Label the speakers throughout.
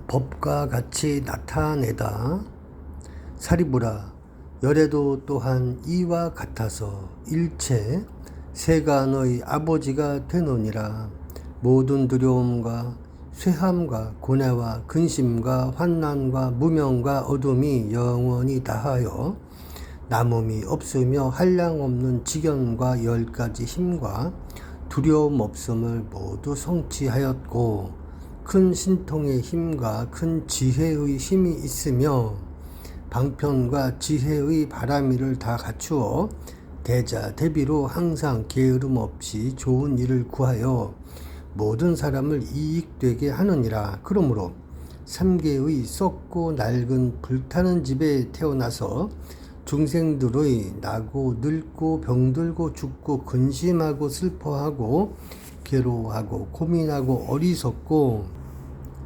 Speaker 1: 법과 같이 나타내다. 사리부라, 열애도 또한 이와 같아서 일체 세간의 아버지가 되느니라. 모든 두려움과 쇠함과 고뇌와 근심과 환난과 무명과 어둠이 영원히 다하여 남음이 없으며 한량없는 지견과 10가지 힘과 두려움 없음을 모두 성취하였고, 큰 신통의 힘과 큰 지혜의 힘이 있으며 방편과 지혜의 바라미를 다 갖추어 대자 대비로 항상 게으름 없이 좋은 일을 구하여 모든 사람을 이익되게 하느니라. 그러므로 삼계의 썩고 낡은 불타는 집에 태어나서 중생들의 나고 늙고 병들고 죽고 근심하고 슬퍼하고 괴로워하고 고민하고 어리석고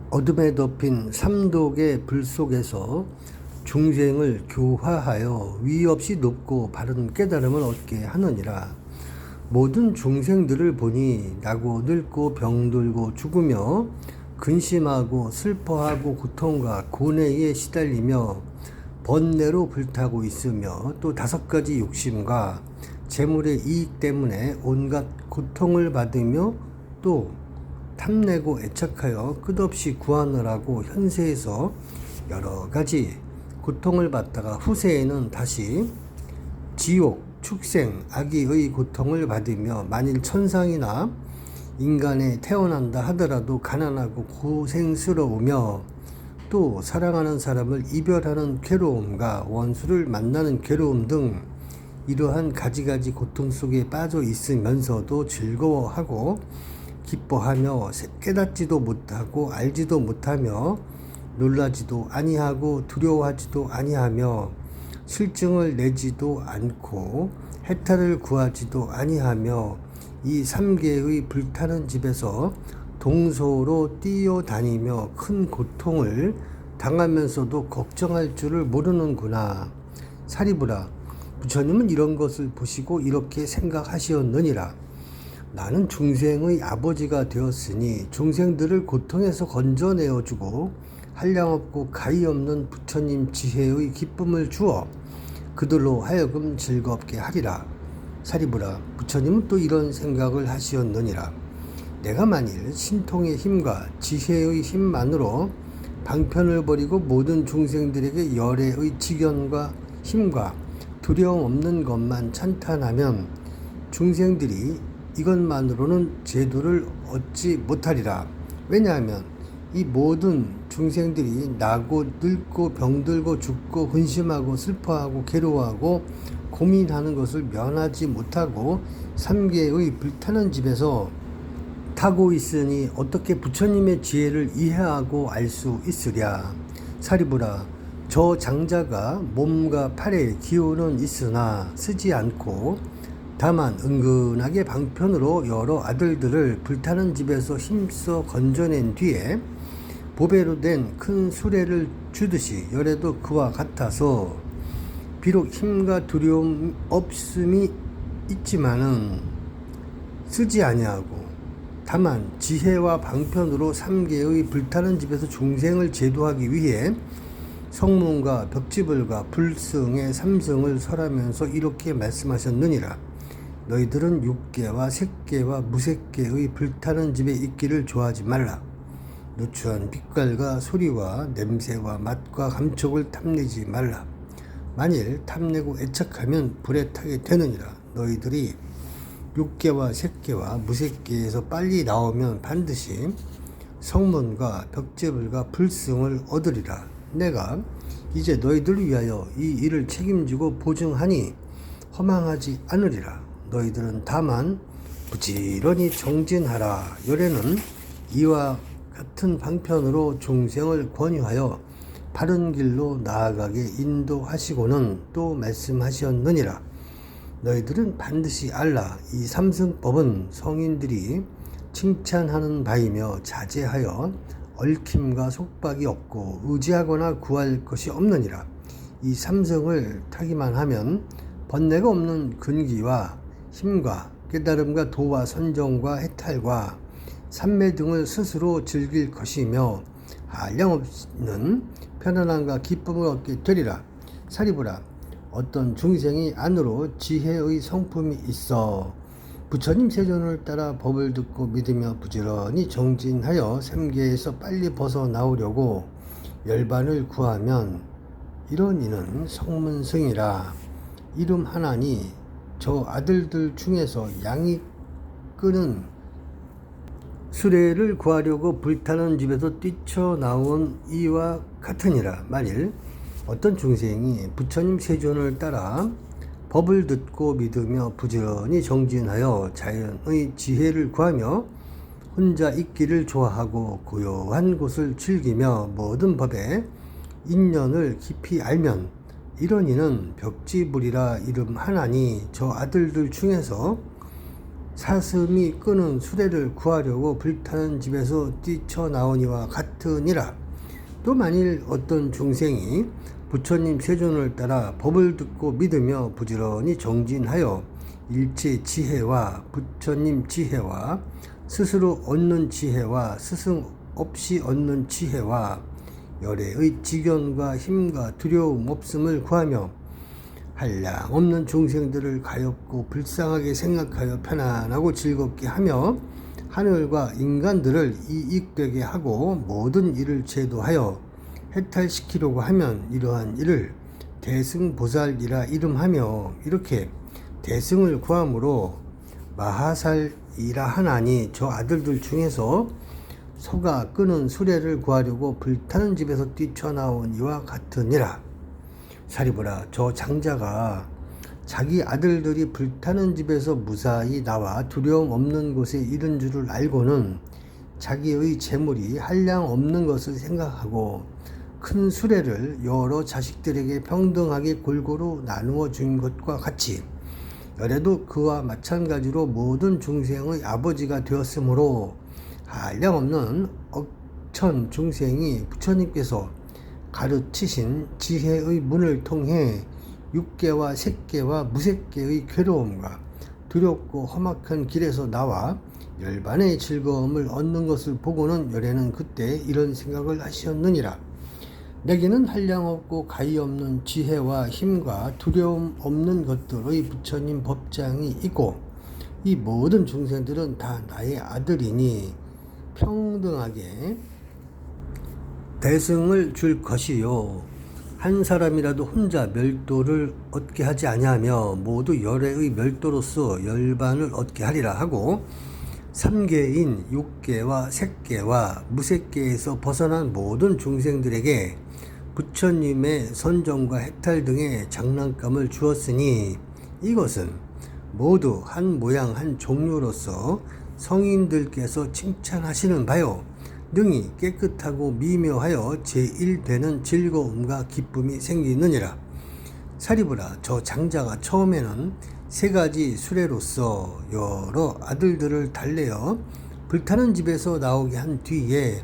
Speaker 1: 어둠에 덮인 삼독의 불 속에서 중생을 교화하여 위 없이 높고 바른 깨달음을 얻게 하느니라. 모든 중생들을 보니 나고 늙고 병들고 죽으며 근심하고 슬퍼하고 고통과 고뇌에 시달리며 번뇌로 불타고 있으며 또 5가지 욕심과 재물의 이익 때문에 온갖 고통을 받으며 또 탐내고 애착하여 끝없이 구하느라고 현세에서 여러 가지 고통을 받다가 후세에는 다시 지옥, 축생, 악의의 고통을 받으며 만일 천상이나 인간에 태어난다 하더라도 가난하고 고생스러우며 또 사랑하는 사람을 이별하는 괴로움과 원수를 만나는 괴로움 등 이러한 가지가지 고통 속에 빠져 있으면서도 즐거워하고 기뻐하며 깨닫지도 못하고 알지도 못하며 놀라지도 아니하고 두려워하지도 아니하며 실증을 내지도 않고 해탈을 구하지도 아니하며 이 3계의 불타는 집에서 동서로 뛰어다니며 큰 고통을 당하면서도 걱정할 줄을 모르는구나. 사리부라, 부처님은 이런 것을 보시고 이렇게 생각하시었느니라. 나는 중생의 아버지가 되었으니 중생들을 고통에서 건져내어주고 한량없고 가히 없는 부처님 지혜의 기쁨을 주어 그들로 하여금 즐겁게 하리라. 사리부라, 부처님은 또 이런 생각을 하시었느니라. 내가 만일 신통의 힘과 지혜의 힘만으로 방편을 버리고 모든 중생들에게 열애의 지견과 힘과 두려움 없는 것만 찬탄하면 중생들이 이것만으로는 제도를 얻지 못하리라. 왜냐하면 이 모든 중생들이 나고 늙고 병들고 죽고 근심하고 슬퍼하고 괴로워하고 고민하는 것을 면하지 못하고 3계의 불타는 집에서 타고 있으니 어떻게 부처님의 지혜를 이해하고 알 수 있으랴. 사리부라, 저 장자가 몸과 팔에 기운은 있으나 쓰지 않고 다만 은근하게 방편으로 여러 아들들을 불타는 집에서 힘써 건져낸 뒤에 보배로 된 큰 수레를 주듯이 열애도 그와 같아서 비록 힘과 두려움 없음이 있지만은 쓰지 아니하고 다만 지혜와 방편으로 3계의 불타는 집에서 중생을 제도하기 위해 성문과 벽지불과 불승의 3승을 설하면서 이렇게 말씀하셨느니라. 너희들은 6계와 색계와 무색계의 불타는 집에 있기를 좋아하지 말라. 누추한 빛깔과 소리와 냄새와 맛과 감촉을 탐내지 말라. 만일 탐내고 애착하면 불에 타게 되느니라. 너희들이 6계와 색계와 무색계에서 빨리 나오면 반드시 성문과 벽제불과 불승을 얻으리라. 내가 이제 너희들을 위하여 이 일을 책임지고 보증하니 허망하지 않으리라. 너희들은 다만 부지런히 정진하라. 열애는 이와 같은 방편으로 중생을 권유하여 바른 길로 나아가게 인도하시고는 또 말씀하셨느니라. 너희들은 반드시 알라. 이 삼승법은 성인들이 칭찬하는 바이며 자제하여 얽힘과 속박이 없고 의지하거나 구할 것이 없느니라. 이 삼승을 타기만 하면 번뇌가 없는 근기와 힘과 깨달음과 도와 선정과 해탈과 삼매 등을 스스로 즐길 것이며 한량없는 편안함과 기쁨을 얻게 되리라. 사리부라, 어떤 중생이 안으로 지혜의 성품이 있어 부처님 세존을 따라 법을 듣고 믿으며 부지런히 정진하여 샘계에서 빨리 벗어나오려고 열반을 구하면 이런 이는 성문승이라. 이름 하나니 저 아들들 중에서 양이 끄는 수레를 구하려고 불타는 집에서 뛰쳐나온 이와 같으니라. 만일 어떤 중생이 부처님 세존을 따라 법을 듣고 믿으며 부지런히 정진하여 자연의 지혜를 구하며 혼자 있기를 좋아하고 고요한 곳을 즐기며 모든 법의 인연을 깊이 알면 이런 이는 벽지불이라 이름 하나니 저 아들들 중에서 사슴이 끄는 수레를 구하려고 불타는 집에서 뛰쳐나오니와 같으니라. 또 만일 어떤 중생이 부처님 세존을 따라 법을 듣고 믿으며 부지런히 정진하여 일체 지혜와 부처님 지혜와 스스로 얻는 지혜와 스승 없이 얻는 지혜와 열애의 지견과 힘과 두려움 없음을 구하며 한량없는 중생들을 가엾고 불쌍하게 생각하여 편안하고 즐겁게 하며 하늘과 인간들을 이익되게 하고 모든 일을 제도하여 해탈시키려고 하면 이러한 일을 대승보살이라 이름하며 이렇게 대승을 구함으로 마하살이라 하나니 저 아들들 중에서 소가 끄는 수레를 구하려고 불타는 집에서 뛰쳐나온 이와 같으니라. 사리부라, 저 장자가 자기 아들들이 불타는 집에서 무사히 나와 두려움 없는 곳에 이른 줄을 알고는 자기의 재물이 한량 없는 것을 생각하고 큰 수레를 여러 자식들에게 평등하게 골고루 나누어 준 것과 같이 열애도 그와 마찬가지로 모든 중생의 아버지가 되었으므로 한량없는 억천 중생이 부처님께서 가르치신 지혜의 문을 통해 육계와 색계와 무색계의 괴로움과 두렵고 험악한 길에서 나와 열반의 즐거움을 얻는 것을 보고는 열애는 그때 이런 생각을 하셨느니라. 내게는 한량없고 가히 없는 지혜와 힘과 두려움 없는 것들의 부처님 법장이 있고 이 모든 중생들은 다 나의 아들이니 평등하게 대승을 줄 것이요 한 사람이라도 혼자 멸도를 얻게 하지 아니하며 모두 열애의 멸도로서 열반을 얻게 하리라 하고 삼계인 육계와 색계와 무색계에서 벗어난 모든 중생들에게 부처님의 선정과 해탈 등의 장난감을 주었으니 이것은 모두 한 모양 한 종류로서 성인들께서 칭찬하시는 바요 능히 깨끗하고 미묘하여 제1되는 즐거움과 기쁨이 생기느니라. 사리부라, 저 장자가 처음에는 세 가지 수레로서 여러 아들들을 달래어 불타는 집에서 나오게 한 뒤에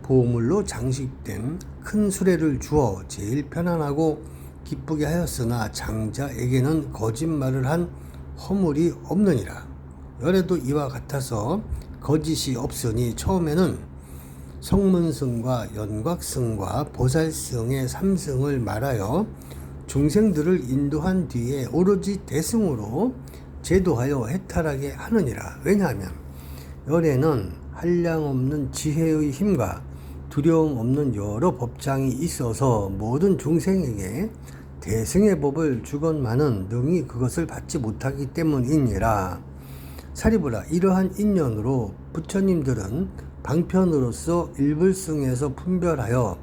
Speaker 1: 보물로 장식된 큰 수레를 주어 제일 편안하고 기쁘게 하였으나 장자에게는 거짓말을 한 허물이 없느니라. 열애도 이와 같아서 거짓이 없으니 처음에는 성문승과 연곽승과 보살승의 삼승을 말하여 중생들을 인도한 뒤에 오로지 대승으로 제도하여 해탈하게 하느니라. 왜냐하면 열애는 한량없는 지혜의 힘과 두려움 없는 여러 법장이 있어서 모든 중생에게 대승의 법을 주건만은 능히 그것을 받지 못하기 때문이니라. 사리부라, 이러한 인연으로 부처님들은 방편으로서 일불승에서 분별하여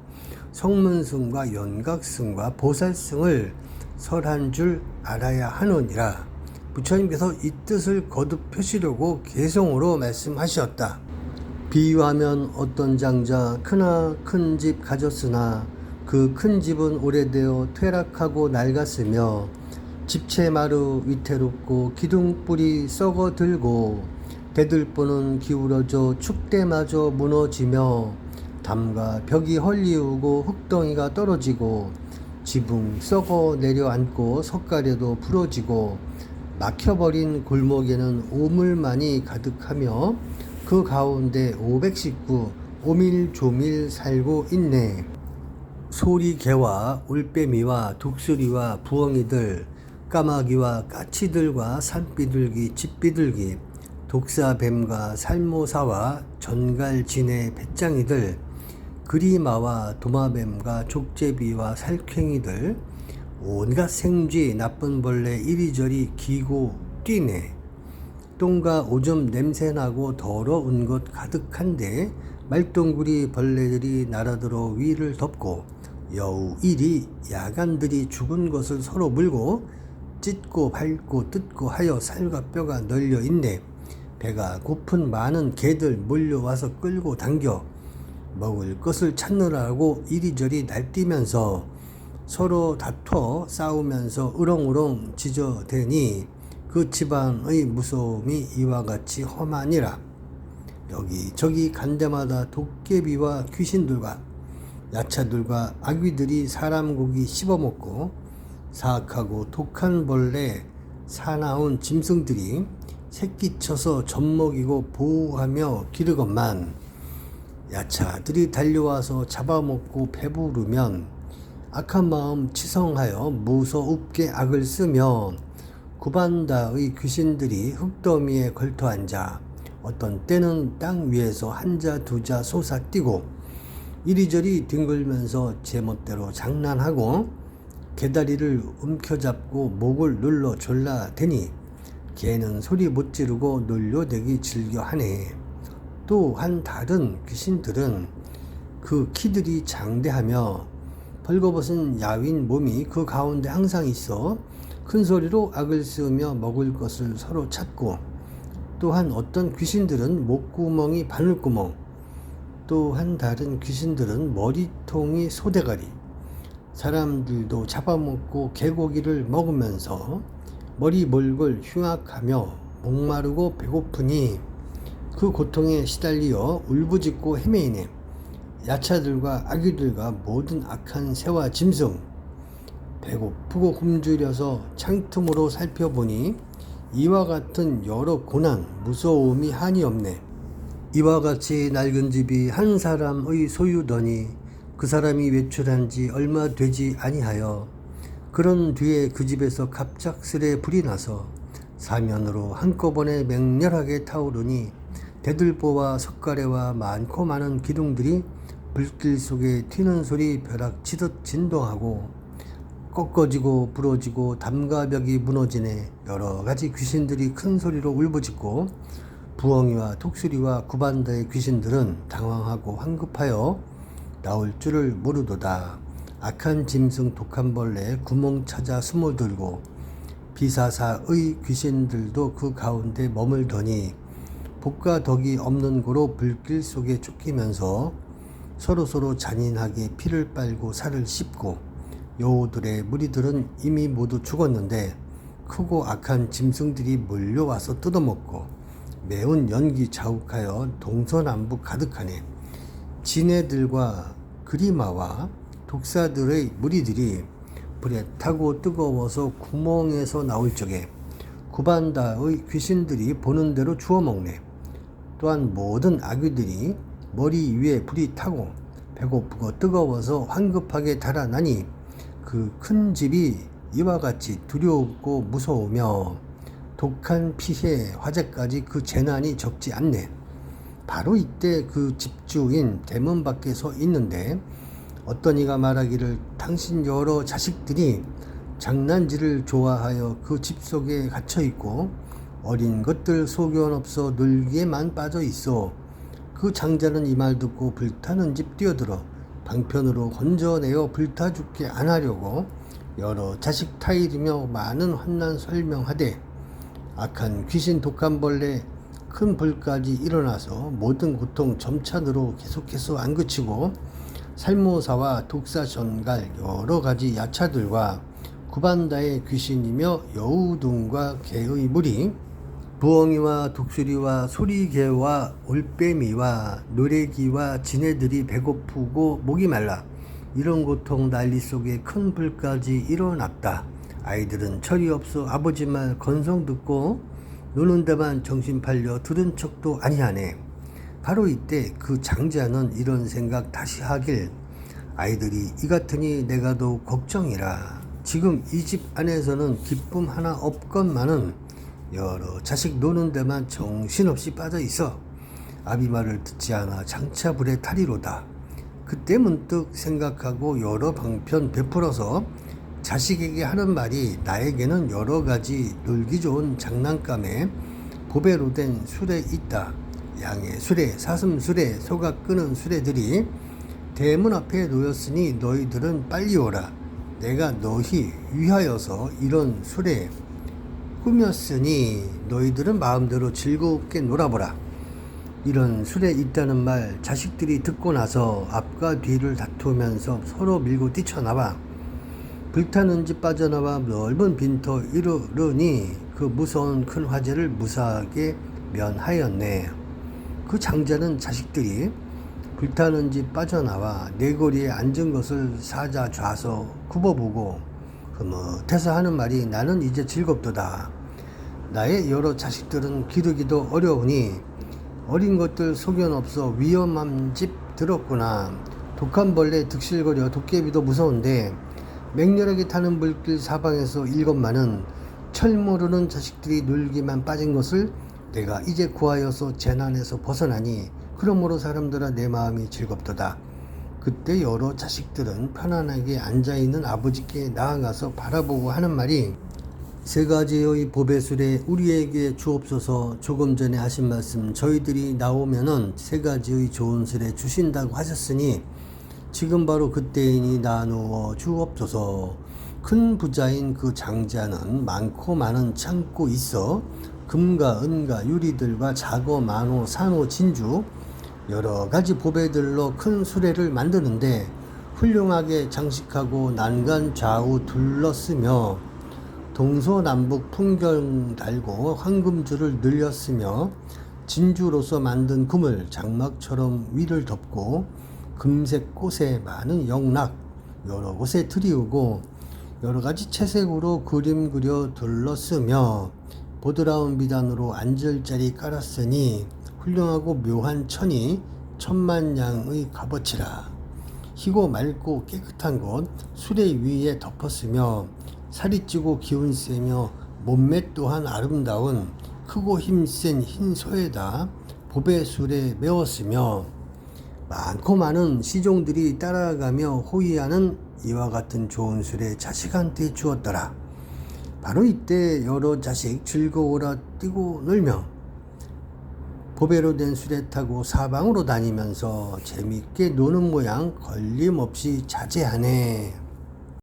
Speaker 1: 성문승과 연각승과 보살승을 설한 줄 알아야 하느니라. 부처님께서 이 뜻을 거듭 펴시려고 개성으로 말씀하셨다. 비유하면 어떤 장자 크나 큰 집 가졌으나 그 큰 집은 오래되어 퇴락하고 낡았으며 집채 마루 위태롭고 기둥불이 썩어들고 대들보는 기울어져 축대마저 무너지며 담과 벽이 헐리우고 흙덩이가 떨어지고 지붕 썩어 내려앉고 석가래도 부러지고 막혀버린 골목에는 오물만이 가득하며 그 가운데 500식구 오밀조밀 살고 있네. 소리개와 올빼미와 독수리와 부엉이들, 까마귀와 까치들과 산비둘기, 집비둘기, 독사뱀과 살모사와 전갈지네 배짱이들, 그리마와 도마뱀과 족제비와 살쾡이들, 온갖 생쥐 나쁜 벌레 이리저리 기고 뛰네. 똥과 오줌 냄새나고 더러운 것 가득한데 말똥구리 벌레들이 날아들어 위를 덮고 여우 일이 야간들이 죽은 것을 서로 물고 찢고 밟고 뜯고 하여 살과 뼈가 널려 있네. 배가 고픈 많은 개들 몰려와서 끌고 당겨 먹을 것을 찾느라고 이리저리 날뛰면서 서로 다퉈 싸우면서 으렁으렁 짖어대니 그 집안의 무서움이 이와 같이 험하니라. 여기저기 간 데마다 도깨비와 귀신들과 야차들과 아귀들이 사람 고기 씹어먹고 사악하고 독한 벌레 사나운 짐승들이 새끼쳐서 젖먹이고 보호하며 기르건만 야차들이 달려와서 잡아먹고 배부르면 악한 마음 치성하여 무서웁게 악을 쓰며 구반다의 귀신들이 흙더미에 걸터 앉아 어떤 때는 땅 위에서 한자 두자 솟아뛰고 이리저리 뒹굴면서 제멋대로 장난하고 개다리를 움켜잡고 목을 눌러 졸라대니 개는 소리 못 지르고 놀려대기 즐겨하네. 또 한 다른 귀신들은 그 키들이 장대하며 벌거벗은 야윈 몸이 그 가운데 항상 있어 큰 소리로 악을 쓰며 먹을 것을 서로 찾고, 또한 어떤 귀신들은 목구멍이 바늘구멍, 또 한 다른 귀신들은 머리통이 소대가리, 사람들도 잡아먹고 개고기를 먹으면서 머리 몰골 흉악하며 목마르고 배고프니 그 고통에 시달리어 울부짖고 헤매이네. 야차들과 아귀들과 모든 악한 새와 짐승, 배고프고 굶주려서 창틈으로 살펴보니 이와 같은 여러 고난 무서움이 한이 없네. 이와 같이 낡은 집이 한 사람의 소유더니 그 사람이 외출한 지 얼마 되지 아니하여 그런 뒤에 그 집에서 갑작스레 불이 나서 사면으로 한꺼번에 맹렬하게 타오르니 대들보와 석가래와 많고 많은 기둥들이 불길 속에 튀는 소리 벼락치듯 진동하고 꺾어지고 부러지고 담가벽이 무너지네. 여러 가지 귀신들이 큰 소리로 울부짖고 부엉이와 독수리와 구반다의 귀신들은 당황하고 황급하여 나올 줄을 모르도다. 악한 짐승 독한 벌레 구멍 찾아 숨어들고 비사사의 귀신들도 그 가운데 머물더니 복과 덕이 없는 고로 불길 속에 쫓기면서 서로서로 잔인하게 피를 빨고 살을 씹고 여우들의 무리들은 이미 모두 죽었는데 크고 악한 짐승들이 몰려와서 뜯어먹고 매운 연기 자욱하여 동서남북 가득하네. 지네들과 그리마와 독사들의 무리들이 불에 타고 뜨거워서 구멍에서 나올 적에 구반다의 귀신들이 보는 대로 주워 먹네. 또한 모든 아귀들이 머리 위에 불이 타고 배고프고 뜨거워서 황급하게 달아나니 그 큰 집이 이와 같이 두렵고 무서우며 독한 피해 화재까지 그 재난이 적지 않네. 바로 이때 그 집주인 대문 밖에 서 있는데 어떤 이가 말하기를 당신 여러 자식들이 장난질을 좋아하여 그 집 속에 갇혀 있고 어린 것들 소견없어 놀기에만 빠져 있어. 그 장자는 이 말 듣고 불타는 집 뛰어들어 방편으로 건져내어 불타 죽게 안 하려고 여러 자식 타이르며 많은 환난 설명하되 악한 귀신 독한 벌레 큰 불까지 일어나서 모든 고통 점차로 계속해서 안 그치고 살모사와 독사 전갈 여러 가지 야차들과 구반다의 귀신이며 여우등과 개의 무리 부엉이와 독수리와 소리개와 올빼미와 노래기와 지네들이 배고프고 목이 말라 이런 고통 난리 속에 큰 불까지 일어났다. 아이들은 철이 없어 아버지 말 건성 듣고 노는 데만 정신 팔려 들은 척도 아니하네. 바로 이때 그 장자는 이런 생각 다시 하길, 아이들이 이 같으니 내가 더욱 걱정이라. 지금 이 집 안에서는 기쁨 하나 없건만은 여러 자식 노는 데만 정신없이 빠져 있어 아비 말을 듣지 않아 장차 불에 타리로다. 그때 문득 생각하고 여러 방편 베풀어서 자식에게 하는 말이, 나에게는 여러 가지 놀기 좋은 장난감에 보배로 된 수레 있다. 양의 수레, 사슴 수레, 소가 끄는 수레들이 대문 앞에 놓였으니 너희들은 빨리 오라. 내가 너희 위하여서 이런 수레 꾸몄으니 너희들은 마음대로 즐겁게 놀아보라. 이런 수레 있다는 말 자식들이 듣고 나서 앞과 뒤를 다투면서 서로 밀고 뛰쳐나와 불타는 집 빠져나와 넓은 빈터 이르르니 그 무서운 큰 화재를 무사하게 면하였네. 그 장자는 자식들이 불타는 집 빠져나와 내거리에 앉은 것을 사자 좌서 굽어보고 흐뭇해서 하는 말이, 나는 이제 즐겁도다. 나의 여러 자식들은 기르기도 어려우니 어린 것들 소견없어 위험한 집 들었구나. 독한 벌레 득실거려 도깨비도 무서운데 맹렬하게 타는 불길 사방에서 일곱만은 철 모르는 자식들이 놀기만 빠진 것을 내가 이제 구하여서 재난에서 벗어나니 그러므로 사람들아 내 마음이 즐겁도다. 그때 여러 자식들은 편안하게 앉아있는 아버지께 나아가서 바라보고 하는 말이, 세 가지의 보배수레 우리에게 주옵소서. 조금 전에 하신 말씀, 저희들이 나오면은 세 가지의 좋은 수레 주신다고 하셨으니 지금 바로 그때이니 나누어 주옵소서. 큰 부자인 그 장자는 많고 많은 창고 있어 금과 은과 유리들과 자거, 만호, 산호, 진주 여러 가지 보배들로 큰 수레를 만드는데 훌륭하게 장식하고 난간 좌우 둘렀으며 동서남북 풍경 달고 황금줄을 늘렸으며 진주로서 만든 금을 장막처럼 위를 덮고 금색 꽃에 많은 영락 여러 곳에 드리우고 여러 가지 채색으로 그림 그려 둘렀으며 보드라운 비단으로 앉을 자리 깔았으니 훌륭하고 묘한 천이 천만 양의 값어치라. 희고 맑고 깨끗한 곳 수레 위에 덮었으며 살이 찌고 기운 세며 몸매 또한 아름다운 크고 힘센 흰 소에다 보배 수레 메웠으며 많고 많은 시종들이 따라가며 호위하는 이와 같은 좋은 수레 자식한테 주었더라. 바로 이때 여러 자식 즐거워라 뛰고 놀며 보배로 된 수레 타고 사방으로 다니면서 재미있게 노는 모양 걸림없이 자제하네.